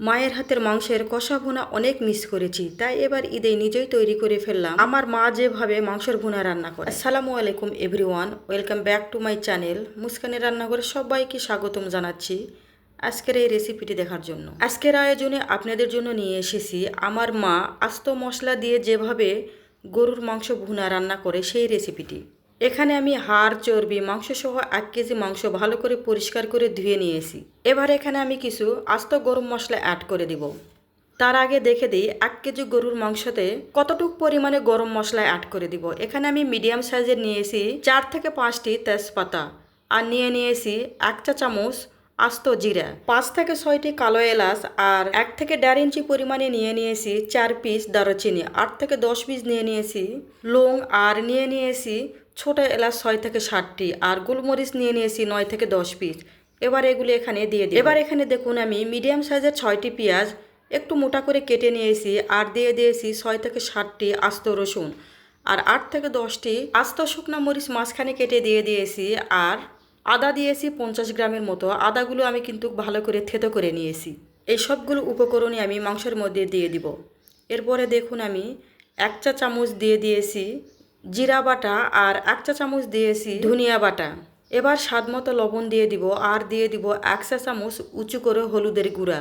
মায়ের হাতের মাংসের কষা ভুনা অনেক মিস করেছি, তাই এবার ঈদে নিজেই তৈরি করে ফেললাম আমার মা যেভাবে মাংসের ভুনা রান্না করে। আসসালামু আলাইকুম everyone, welcome back to my channel মুস্কানের রান্নাঘরে সবাইকে স্বাগতম জানাচ্ছি আজকের এই রেসিপিটি দেখার জন্য। আজকের আয়োজনে আপনাদের জন্য নিয়ে এসেছি আমার মা আস্ত মশলা দিয়ে যেভাবে গরুর মাংস ভুনা রান্না করে সেই রেসিপিটি। এখানে আমি হাড় চর্বি মাংস সহ 1 কেজি মাংস ভালো করে পরিষ্কার করে ধুয়ে নিয়েছি। এবার এখানে আমি কিছু আস্ত গরম মশলা অ্যাড করে দিব। তার আগে দেখে দিই 1 কেজি গরুর মাংসতে কতটুকু পরিমাণে গরম মশলা অ্যাড করে দিব। এখানে আমি মিডিয়াম সাইজের নিয়েছি 4 থেকে 5টি তেজপাতা, আর নিয়েছি 1 চা চামচ আস্ত জিরা, 5 থেকে 6টি কালো এলাচ, আর 1 থেকে 1.5 ইঞ্চি পরিমাণে নিয়েছি 4 পিস দারুচিনি, 8 থেকে 10 পিস নিয়েছি লং, আর নিয়েছি ছোট এলাচ 6 থেকে 7টি, আর গোলমরিচ নিয়েছি 9 থেকে 10 পিস। এবার এগুলো এখানে দিয়ে দিই। এবার এখানে দেখুন আমি মিডিয়াম সাইজের 6টি পেঁয়াজ একটু মোটা করে কেটে নিয়েছি, আর দিয়েছি 6 থেকে 7টি আস্ত রসুন, আর 8 থেকে 10টি আস্ত শুকনা মরিচ মাঝখানে কেটে দিয়েছি, আর আদা দিয়েছি 50 গ্রামের মতো। আদাগুলো আমি কিন্তু ভালো করে থেতো করে নিয়েছি। এই সবগুলো উপকরণই আমি মাংসের মধ্যে দিয়ে দিব। এরপরে দেখুন আমি 1 চা চামচ দিয়েছি জিরা বাটা, আর 1 চা চামচ দিয়েছি ধনিয়া বাটা। এবার স্বাদ মতো লবণ দিয়ে দিব, আর দিয়ে দিব 1 চা চামচ উঁচু করে হলুদের গুঁড়া,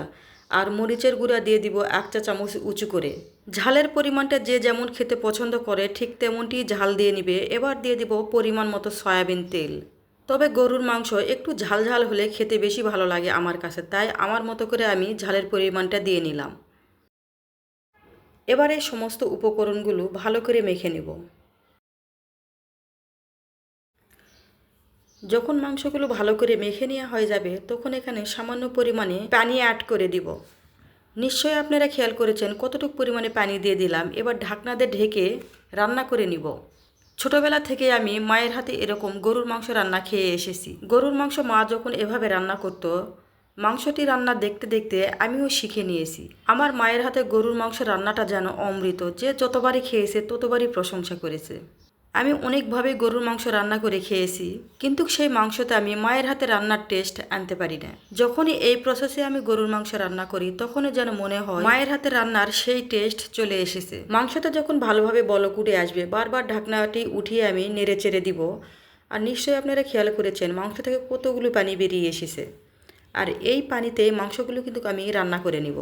আর মরিচের গুঁড়া দিয়ে দিব 1 চা চামচ উঁচু করে। ঝালের পরিমাণটা যে যেমন খেতে পছন্দ করে ঠিক তেমনটি ঝাল দিয়ে নিবে। এবার দিয়ে দিব পরিমাণ মতো সয়াবিন তেল। তবে গরুর মাংস একটু ঝাল ঝাল হলে খেতে বেশি ভালো লাগে আমার কাছে, তাই আমার মতো করে আমি ঝালের পরিমাণটা দিয়ে নিলাম। এবার এই সমস্ত উপকরণগুলো ভালো করে মেখে নেব। যখন মাংসগুলো ভালো করে মেখে নেওয়া হয়ে যাবে তখন এখানে সামান্য পরিমাণে পানি অ্যাড করে দিব। নিশ্চয়ই আপনারা খেয়াল করেছেন কতটুকু পরিমাণে পানি দিয়ে দিলাম। এবার ঢাকনা দিয়ে ঢেকে রান্না করে নিব। ছোটবেলা থেকে আমি মায়ের হাতে এরকম গরুর মাংস রান্না খেয়ে এসেছি। গরুর মাংস মা যখন এভাবে রান্না করতো, মাংসটি রান্না দেখতে দেখতে আমিও শিখে নিয়েছি। আমার মায়ের হাতে গরুর মাংস রান্নাটা যেন অমৃত, যে যতবারই খেয়েছে ততবারই প্রশংসা করেছে। আমি অনেকভাবে গরুর মাংস রান্না করে খেয়েছি, কিন্তু সেই মাংসতে আমি মায়ের হাতে রান্নার টেস্ট আনতে পারি না। যখনই এই প্রসেসে আমি গরুর মাংস রান্না করি তখনই যেন মনে হয় মায়ের হাতে রান্নার সেই টেস্ট চলে এসেছে। মাংসটা যখন ভালোভাবে বলক উঠে আসবে বারবার ঢাকনাটি উঠিয়ে আমি নেড়ে চেড়ে দিব। আর নিশ্চয়ই আপনারা খেয়াল করেছেন মাংস থেকে কতগুলো পানি বেরিয়ে এসেছে। আর এই পানিতে মাংসগুলো কিন্তু আমি রান্না করে নিব।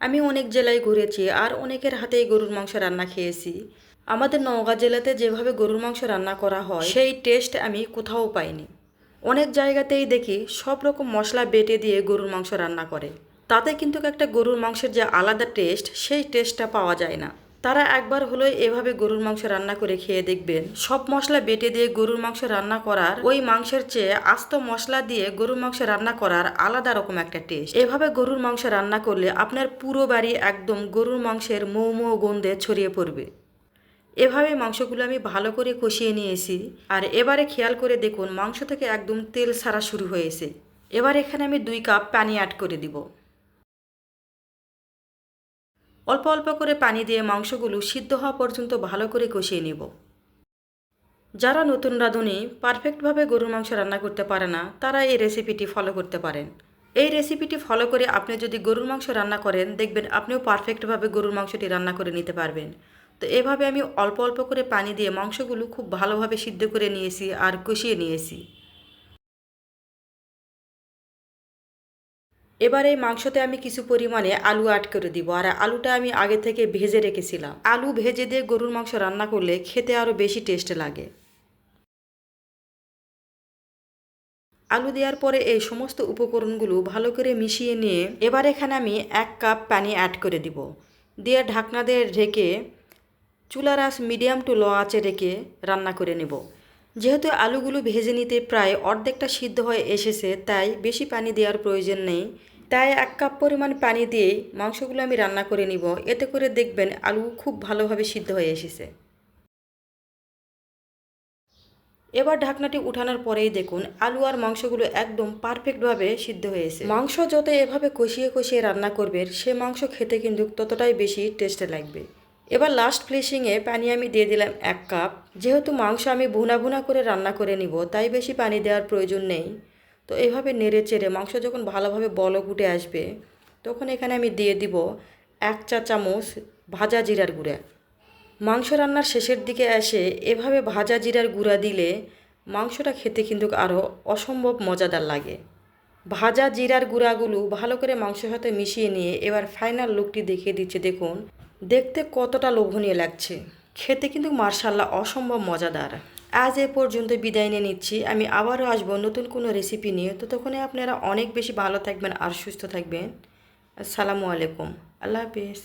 আমি অনেক জেলায় ঘুরেছি আর অনেকের হাতেই গরুর মাংস রান্না খেয়েছি। আমাদের নওগাঁ জেলাতে যেভাবে গরুর মাংস রান্না করা হয় সেই টেস্ট আমি কোথাও পাইনি। অনেক জায়গাতেই দেখি সব রকম মশলা বেটে দিয়ে গরুর মাংস রান্না করে, তাতে কিন্তু একটা গরুর মাংসের যে আলাদা টেস্ট সেই টেস্টটা পাওয়া যায় না। তারা একবার হলেও এভাবে গরুর মাংস রান্না করে খেয়ে দেখবেন, সব মশলা বেটে দিয়ে গরুর মাংস রান্না করার ওই মাংসের চেয়ে আস্ত মশলা দিয়ে গরুর মাংস রান্না করার আলাদা রকম একটা টেস্ট। এভাবে গরুর মাংস রান্না করলে আপনার পুরো বাড়ি একদম গরুর মাংসের মৌ মৌ গন্ধে ছড়িয়ে পড়বে। এভাবে মাংসগুলো আমি ভালো করে কষিয়ে নিয়েছি। আর এবারে খেয়াল করে দেখুন মাংস থেকে একদম তেল ছাড়া শুরু হয়েছে। এবার এখানে আমি 2 কাপ পানি অ্যাড করে দিব। অল্প অল্প করে পানি দিয়ে মাংসগুলো সিদ্ধ হওয়া পর্যন্ত ভালো করে কষিয়ে নেব। যারা নতুন রাঁধুনি পারফেক্টভাবে গরুর মাংস রান্না করতে পারে না, তারা এই রেসিপিটি ফলো করতে পারেন। এই রেসিপিটি ফলো করে আপনি যদি গরুর মাংস রান্না করেন দেখবেন আপনিও পারফেক্টভাবে গরুর মাংসটি রান্না করে নিতে পারবেন। তো এভাবে আমি অল্প অল্প করে পানি দিয়ে মাংসগুলো খুব ভালোভাবে সিদ্ধ করে নিয়েছি আর কষিয়ে নিয়েছি। এবার এই মাংসতে আমি কিছু পরিমাণে আলু অ্যাড করে দিব, আর আলুটা আমি আগে থেকে ভেজে রেখেছিলাম। আলু ভেজে দিয়ে গরুর মাংস রান্না করলে খেতে আরও বেশি টেস্ট লাগে। আলু দেওয়ার পরে এই সমস্ত উপকরণগুলো ভালো করে মিশিয়ে নিয়ে এবার এখানে আমি 1 কাপ পানি অ্যাড করে দিব। দিয়ে ঢাকনা দিয়ে ঢেকে চুলার আঁচ মিডিয়াম টু লো আঁচে রেখে রান্না করে নেব। যেহেতু আলুগুলো ভেজে নিতে প্রায় অর্ধেকটা সিদ্ধ হয়ে এসেছে, তাই বেশি পানি দেওয়ার প্রয়োজন নেই। তাই 1 কাপ পরিমাণ পানি দিয়েই মাংসগুলো আমি রান্না করে নিব। এতে করে দেখবেন আলু খুব ভালোভাবে সিদ্ধ হয়ে এসেছে। এবার ঢাকনাটি উঠানোর পরেই দেখুন আলু আর মাংসগুলো একদম পারফেক্টভাবে সিদ্ধ হয়েছে। মাংস যত এভাবে কষিয়ে কষিয়ে রান্না করবেন সে মাংস খেতে কিন্তু ততটাই বেশি টেস্টে লাগবে। এবার লাস্ট ফিনিশিংয়ে পানি আমি দিয়ে দিলাম 1 কাপ। যেহেতু মাংস আমি ভুনা ভুনা করে রান্না করে নিব তাই বেশি পানি দেওয়ার প্রয়োজন নেই। তো এইভাবে নেড়ে চেড়ে মাংস যখন ভালোভাবে বলক উঠে আসবে তখন এখানে আমি দিয়ে দিব 1 চা চামচ ভাজা জিরার গুঁড়া। মাংস রান্নার শেষের দিকে এসে এভাবে ভাজা জিরার গুঁড়া দিলে মাংসটা খেতে কিন্তু আরও অসম্ভব মজাদার লাগে। ভাজা জিরার গুঁড়াগুলো ভালো করে মাংসের সাথে মিশিয়ে নিয়ে এবার ফাইনাল লুকটি দেখিয়ে দিচ্ছে। দেখুন দেখতে কতটা লোভনীয় লাগছে, খেতে কিন্তু মার্শাল্লাহ অসম্ভব মজাদার। আজ এ পর্যন্ত বিদায় নিয়ে নিচ্ছি। আমি আবারও আসবো নতুন কোনো রেসিপি নিয়ে। ততক্ষণে আপনারা অনেক বেশি ভালো থাকবেন আর সুস্থ থাকবেন। আসসালামু আলাইকুম, আল্লাহ হাফিজ।